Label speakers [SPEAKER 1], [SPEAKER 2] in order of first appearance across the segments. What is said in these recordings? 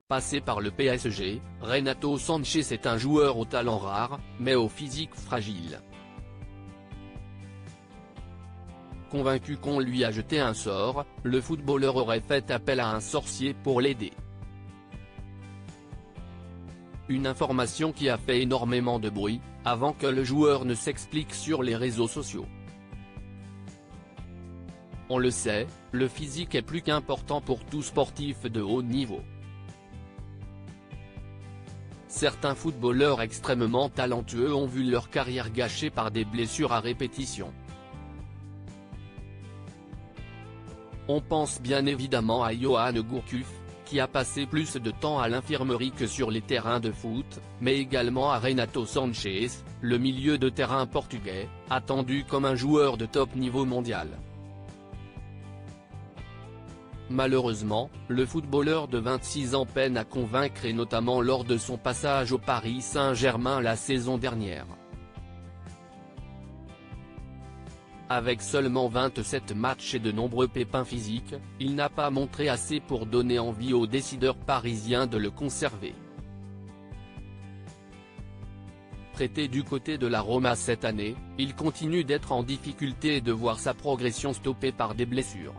[SPEAKER 1] Passé par le PSG, Renato Sanches est un joueur au talent rare, mais au physique fragile. Convaincu qu'on lui a jeté un sort, le footballeur aurait fait appel à un sorcier pour l'aider. Une information qui a fait énormément de bruit, avant que le joueur ne s'explique sur les réseaux sociaux. On le sait, le physique est plus qu'important pour tout sportif de haut niveau. Certains footballeurs extrêmement talentueux ont vu leur carrière gâchée par des blessures à répétition. On pense bien évidemment à Yoann Gourcuff, qui a passé plus de temps à l'infirmerie que sur les terrains de foot, mais également à Renato Sanches, le milieu de terrain portugais, attendu comme un joueur de top niveau mondial. Malheureusement, le footballeur de 26 ans peine à convaincre et notamment lors de son passage au Paris Saint-Germain la saison dernière. Avec seulement 27 matchs et de nombreux pépins physiques, il n'a pas montré assez pour donner envie aux décideurs parisiens de le conserver. Prêté du côté de la Roma cette année, il continue d'être en difficulté et de voir sa progression stoppée par des blessures.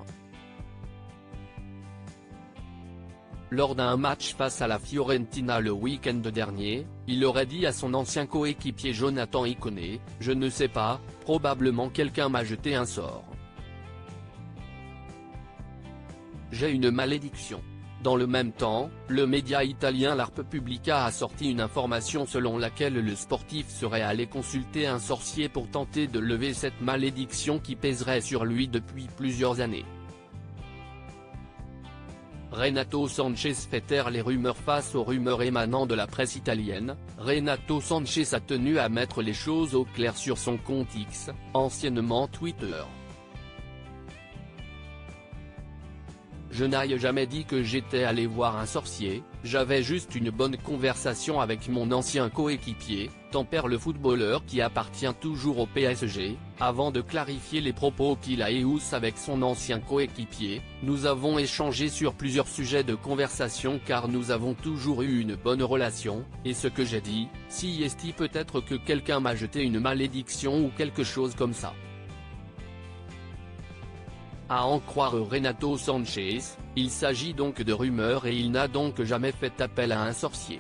[SPEAKER 1] Lors d'un match face à la Fiorentina le week-end dernier, il aurait dit à son ancien coéquipier Jonathan Ikoné, « Je ne sais pas, probablement quelqu'un m'a jeté un sort. J'ai une malédiction ». Dans le même temps, le média italien La Repubblica a sorti une information selon laquelle le sportif serait allé consulter un sorcier pour tenter de lever cette malédiction qui pèserait sur lui depuis plusieurs années. Renato Sanches fait taire les rumeurs face aux rumeurs émanant de la presse italienne. Renato Sanches a tenu à mettre les choses au clair sur son compte X, anciennement Twitter. Je n'ai jamais dit que j'étais allé voir un sorcier, j'avais juste une bonne conversation avec mon ancien coéquipier, tempère le footballeur qui appartient toujours au PSG, avant de clarifier les propos qu'il a eus avec son ancien coéquipier. Nous avons échangé sur plusieurs sujets de conversation car nous avons toujours eu une bonne relation, et ce que j'ai dit, si est peut-être que quelqu'un m'a jeté une malédiction ou quelque chose comme ça. À en croire Renato Sanches, il s'agit donc de rumeurs et il n'a donc jamais fait appel à un sorcier.